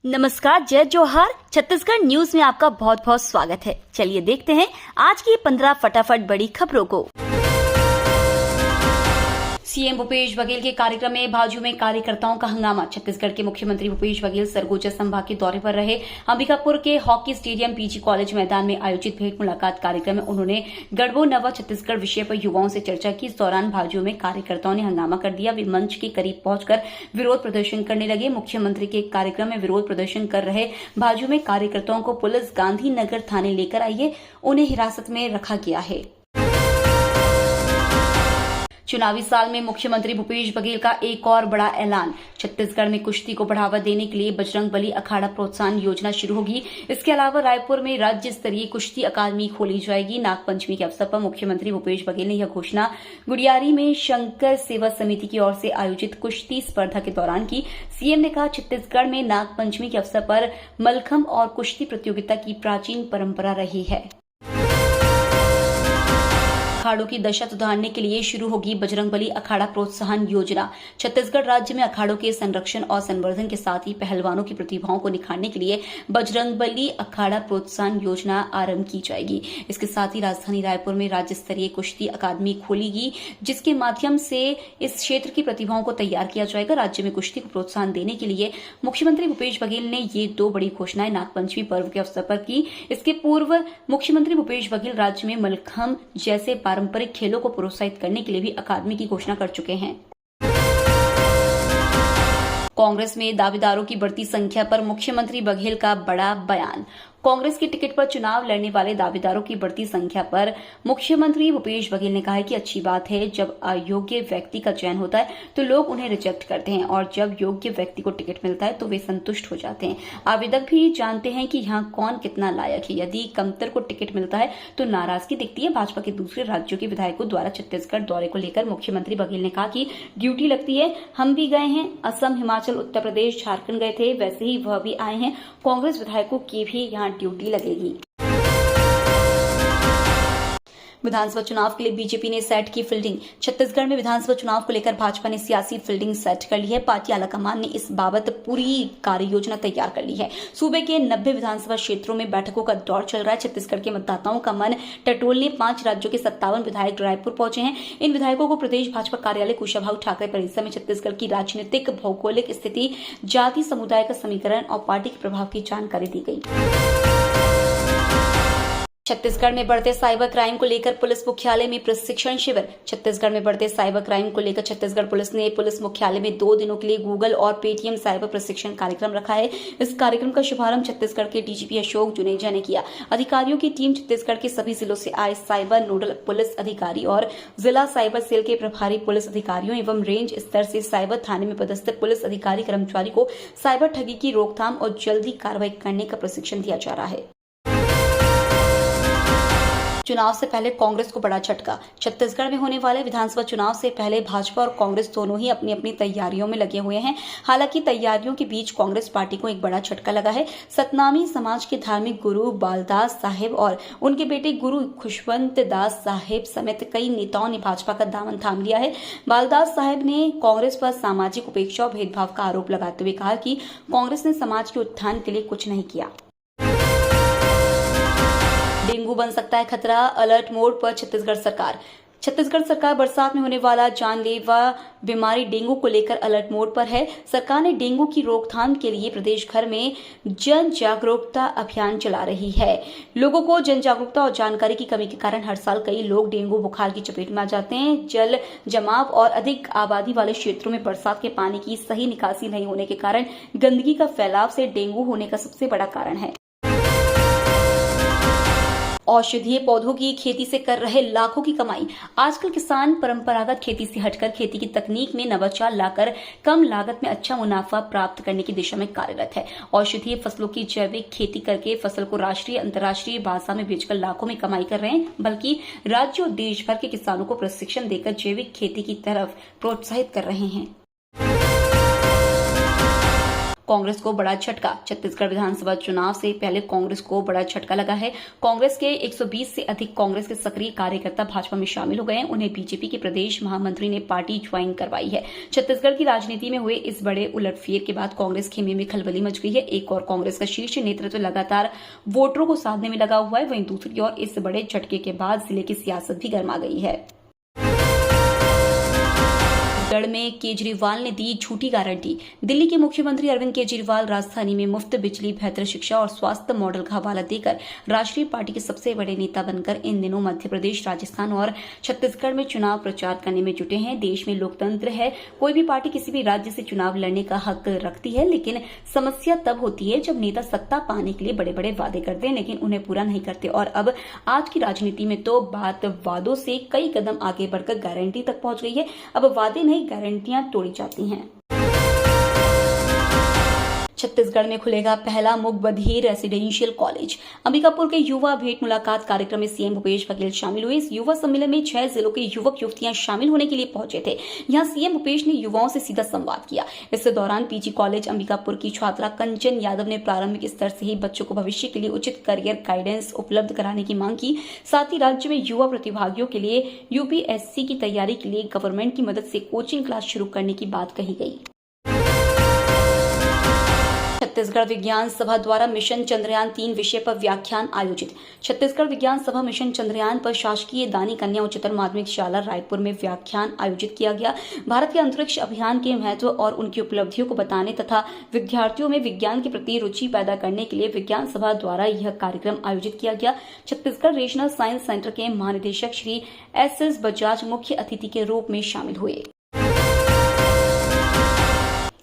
नमस्कार, जय जोहार। छत्तीसगढ़ न्यूज में आपका बहुत बहुत स्वागत है। चलिए देखते हैं आज की 15 फटाफट बड़ी खबरों को। सीएम भूपेश बघेल के कार्यक्रम में भाजपा में कार्यकर्ताओं का हंगामा। छत्तीसगढ़ के मुख्यमंत्री भूपेश बघेल सरगुजा संभाग के दौरे पर रहे। अंबिकापुर के हॉकी स्टेडियम पीजी कॉलेज मैदान में आयोजित भेंट मुलाकात कार्यक्रम में उन्होंने गढ़बो नवा छत्तीसगढ़ विषय पर युवाओं से चर्चा की। इस दौरान भाजपा में कार्यकर्ताओं ने हंगामा कर दिया। वे मंच के करीब पहुंचकर विरोध प्रदर्शन करने लगे। मुख्यमंत्री के कार्यक्रम में विरोध प्रदर्शन कर रहे भाजपा में कार्यकर्ताओं को पुलिस गांधीनगर थाने लेकर आई है। उन्हें हिरासत में रखा गया है। चुनावी साल में मुख्यमंत्री भूपेश बघेल का एक और बड़ा ऐलान। छत्तीसगढ़ में कुश्ती को बढ़ावा देने के लिए बजरंग बली अखाड़ा प्रोत्साहन योजना शुरू होगी। इसके अलावा रायपुर में राज्य स्तरीय कुश्ती अकादमी खोली जाएगी। नागपंचमी के अवसर पर मुख्यमंत्री भूपेश बघेल ने यह घोषणा गुड़ियारी में शंकर सेवा समिति की ओर से आयोजित कुश्ती स्पर्धा के दौरान की। सीएम ने कहा, छत्तीसगढ़ में नागपंचमी के अवसर पर मलखम और कुश्ती प्रतियोगिता की प्राचीन परंपरा रही है। अखाड़ों की दशा सुधारने के लिए शुरू होगी बजरंगबली अखाड़ा प्रोत्साहन योजना। छत्तीसगढ़ राज्य में अखाड़ों के संरक्षण और संवर्धन के साथ ही पहलवानों की प्रतिभाओं को निखारने के लिए बजरंगबली अखाड़ा प्रोत्साहन योजना आरंभ की जाएगी। इसके साथ ही राजधानी रायपुर में राज्य स्तरीय कुश्ती अकादमी खोलेगी, जिसके माध्यम से इस क्षेत्र की प्रतिभाओं को तैयार किया जाएगा। राज्य में कुश्ती को प्रोत्साहन देने के लिए मुख्यमंत्री भूपेश बघेल ने ये दो बड़ी घोषणाएं नागपंचमी पर्व के अवसर पर की। इसके पूर्व मुख्यमंत्री भूपेश बघेल राज्य में मलखम जैसे पारंपरिक खेलों को प्रोत्साहित करने के लिए भी अकादमी की घोषणा कर चुके हैं। कांग्रेस में दावेदारों की बढ़ती संख्या पर मुख्यमंत्री बघेल का बड़ा बयान। कांग्रेस की टिकट पर चुनाव लड़ने वाले दावेदारों की बढ़ती संख्या पर मुख्यमंत्री भूपेश बघेल ने कहा है कि अच्छी बात है, जब अयोग्य व्यक्ति का चयन होता है तो लोग उन्हें रिजेक्ट करते हैं और जब योग्य व्यक्ति को टिकट मिलता है तो वे संतुष्ट हो जाते हैं। आवेदक भी जानते हैं कि यहाँ कौन कितना लायक है। यदि कमतर को टिकट मिलता है तो नाराजगी दिखती है। भाजपा के दूसरे राज्यों के विधायकों द्वारा छत्तीसगढ़ दौरे को लेकर मुख्यमंत्री बघेल ने कहा कि ड्यूटी लगती है। हम भी गए हैं, असम, हिमाचल, उत्तर प्रदेश, झारखंड गए थे, वैसे ही वह भी आए हैं। कांग्रेस विधायकों की भी यहाँ ड्यूटी लगेगी। विधानसभा चुनाव के लिए बीजेपी ने सेट की फील्डिंग। छत्तीसगढ़ में विधानसभा चुनाव को लेकर भाजपा ने सियासी फील्डिंग सेट कर ली है। पार्टी आलाकमान ने इस बाबत पूरी कार्य योजना तैयार कर ली है। सूबे के 90 विधानसभा क्षेत्रों में बैठकों का दौर चल रहा है। छत्तीसगढ़ के मतदाताओं का मन टटोलने 5 राज्यों के 57 विधायक रायपुर पहुंचे हैं। इन विधायकों को प्रदेश भाजपा कार्यालय कुशाभाऊ ठाकरे परिसर में छत्तीसगढ़ की राजनीतिक भौगोलिक स्थिति, जाति समुदाय का समीकरण और पार्टी के प्रभाव की जानकारी दी गई। छत्तीसगढ़ में बढ़ते साइबर क्राइम को लेकर पुलिस मुख्यालय में प्रशिक्षण शिविर। छत्तीसगढ़ में बढ़ते साइबर क्राइम को लेकर छत्तीसगढ़ पुलिस ने पुलिस मुख्यालय में 2 दिनों के लिए गूगल और पेटीएम साइबर प्रशिक्षण कार्यक्रम रखा है। इस कार्यक्रम का शुभारंभ छत्तीसगढ़ के डीजीपी अशोक जुनेजा ने किया। अधिकारियों की टीम छत्तीसगढ़ के सभी जिलों से आए साइबर नोडल पुलिस अधिकारी और जिला साइबर सेल के प्रभारी पुलिस अधिकारियों एवं रेंज स्तर से साइबर थाने में पदस्थ पुलिस अधिकारी कर्मचारी को साइबर ठगी की रोकथाम और जल्दी कार्रवाई करने का प्रशिक्षण दिया जा रहा है। चुनाव से पहले कांग्रेस को बड़ा झटका। छत्तीसगढ़ में होने वाले विधानसभा चुनाव से पहले भाजपा और कांग्रेस दोनों ही अपनी अपनी तैयारियों में लगे हुए हैं। हालांकि तैयारियों के बीच कांग्रेस पार्टी को एक बड़ा झटका लगा है। सतनामी समाज के धार्मिक गुरु बालदास साहेब और उनके बेटे गुरु खुशवंत दास साहेब समेत कई नेताओं ने भाजपा का दामन थाम लिया है। बालदास साहेब ने कांग्रेस पर सामाजिक उपेक्षा और भेदभाव का आरोप लगाते हुए कहा कि कांग्रेस ने समाज के उत्थान के लिए कुछ नहीं किया। डेंगू बन सकता है खतरा, अलर्ट मोड पर छत्तीसगढ़ सरकार। छत्तीसगढ़ सरकार बरसात में होने वाला जानलेवा बीमारी डेंगू को लेकर अलर्ट मोड पर है। सरकार ने डेंगू की रोकथाम के लिए प्रदेश भर में जन जागरूकता अभियान चला रही है। लोगों को जन जागरूकता और जानकारी की कमी के कारण हर साल कई लोग डेंगू बुखार की चपेट में आ जाते हैं। जल जमाव और अधिक आबादी वाले क्षेत्रों में बरसात के पानी की सही निकासी नहीं होने के कारण गंदगी का फैलाव से डेंगू होने का सबसे बड़ा कारण है। औषधीय पौधों की खेती से कर रहे लाखों की कमाई। आजकल किसान परंपरागत खेती से हटकर खेती की तकनीक में नवाचार लाकर कम लागत में अच्छा मुनाफा प्राप्त करने की दिशा में कार्यरत है। औषधीय फसलों की जैविक खेती करके फसल को राष्ट्रीय अंतर्राष्ट्रीय बाजार में बेचकर लाखों में कमाई कर रहे हैं, बल्कि राज्य और देश भर के किसानों को प्रशिक्षण देकर जैविक खेती की तरफ प्रोत्साहित कर रहे हैं। कांग्रेस को बड़ा झटका। छत्तीसगढ़ विधानसभा चुनाव से पहले कांग्रेस को बड़ा झटका लगा है। कांग्रेस के 120 से अधिक कांग्रेस के सक्रिय कार्यकर्ता भाजपा में शामिल हो गए हैं। उन्हें बीजेपी के प्रदेश महामंत्री ने पार्टी ज्वाइन करवाई है। छत्तीसगढ़ की राजनीति में हुए इस बड़े उलटफेर के बाद कांग्रेस खेमे में खलबली मच गई है। एक और कांग्रेस का शीर्ष नेतृत्व लगातार वोटरों को साधने में लगा हुआ है, वहीं दूसरी ओर इस बड़े झटके के बाद जिले की सियासत भी गर्मा गई है। छत्तीसगढ़ में केजरीवाल ने दी झूठी गारंटी। दिल्ली के मुख्यमंत्री अरविंद केजरीवाल राजधानी में मुफ्त बिजली, बेहतर शिक्षा और स्वास्थ्य मॉडल का हवाला देकर राष्ट्रीय पार्टी के सबसे बड़े नेता बनकर इन दिनों मध्य प्रदेश, राजस्थान और छत्तीसगढ़ में चुनाव प्रचार करने में जुटे हैं। देश में लोकतंत्र है, कोई भी पार्टी किसी भी राज्य से चुनाव लड़ने का हक रखती है, लेकिन समस्या तब होती है जब नेता सत्ता पाने के लिए बड़े बड़े वादे करते हैं लेकिन उन्हें पूरा नहीं करते। और अब आज की राजनीति में तो बात वादों से कई कदम आगे बढ़कर गारंटी तक पहुंच गई है। अब वादे नहीं, गारंटियां तोड़ी जाती हैं। छत्तीसगढ़ में खुलेगा पहला मुक बधिर रेसिडेंशियल कॉलेज। अंबिकापुर के युवा भेंट मुलाकात कार्यक्रम में सीएम भूपेश बघेल शामिल हुए। इस युवा सम्मेलन में 6 जिलों के युवक युवतियां शामिल होने के लिए पहुंचे थे। यहां सीएम भूपेश ने युवाओं से सीधा संवाद किया। इस दौरान पीजी कॉलेज अंबिकापुर की छात्रा कंचन यादव ने प्रारंभिक स्तर से ही बच्चों को भविष्य के लिए उचित करियर गाइडेंस उपलब्ध कराने की मांग की। साथ ही राज्य में युवा प्रतिभागियों के लिए यूपीएससी की तैयारी के लिए गवर्नमेंट की मदद से कोचिंग क्लास शुरू करने की बात कही गई। छत्तीसगढ़ विज्ञान सभा द्वारा मिशन चंद्रयान 3 विषय पर व्याख्यान आयोजित। छत्तीसगढ़ विज्ञान सभा मिशन चंद्रयान पर शासकीय दानी कन्या उच्चतर माध्यमिक शाला रायपुर में व्याख्यान आयोजित किया गया। भारत के अंतरिक्ष अभियान के महत्व और उनकी उपलब्धियों को बताने तथा विद्यार्थियों में विज्ञान के प्रति रुचि पैदा करने के लिए विज्ञान सभा द्वारा यह कार्यक्रम आयोजित किया गया। छत्तीसगढ़ रीजनल साइंस सेंटर के महानिदेशक श्री एस बजाज मुख्य अतिथि के रूप में शामिल हुए।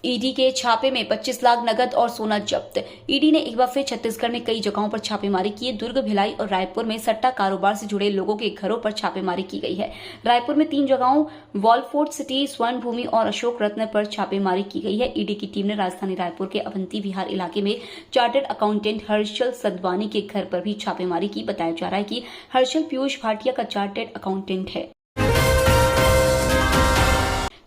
ईडी के छापे में 25 लाख नगद और सोना जब्त। ईडी ने एक बार फिर छत्तीसगढ़ में कई जगहों पर छापेमारी की है। दुर्ग, भिलाई और रायपुर में सट्टा कारोबार से जुड़े लोगों के घरों पर छापेमारी की गई है। रायपुर में 3 जगहों वॉलफोर्ट सिटी, स्वर्ण भूमि और अशोक रत्न पर छापेमारी की गई है। ईडी की टीम ने राजधानी रायपुर के अवंती विहार इलाके में चार्टर्ड अकाउंटेंट हर्षल सदवानी के घर पर भी छापेमारी की। बताया जा रहा है कि हर्षल पीयूष भाटिया का चार्टर्ड अकाउंटेंट है।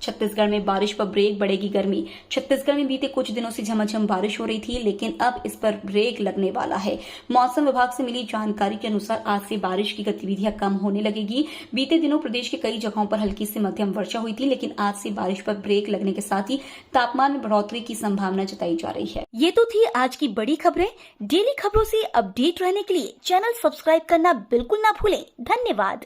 छत्तीसगढ़ में बारिश पर ब्रेक, बढ़ेगी गर्मी। छत्तीसगढ़ में बीते कुछ दिनों से झमाझम बारिश हो रही थी, लेकिन अब इस पर ब्रेक लगने वाला है। मौसम विभाग से मिली जानकारी के अनुसार आज से बारिश की गतिविधियां कम होने लगेगी। बीते दिनों प्रदेश के कई जगहों पर हल्की से मध्यम वर्षा हुई थी, लेकिन आज से बारिश पर ब्रेक लगने के साथ ही तापमान में बढ़ोतरी की संभावना जताई जा रही है। ये तो थी आज की बड़ी खबरें। डेली खबरों से अपडेट रहने के लिए चैनल सब्सक्राइब करना बिल्कुल ना भूलें। धन्यवाद।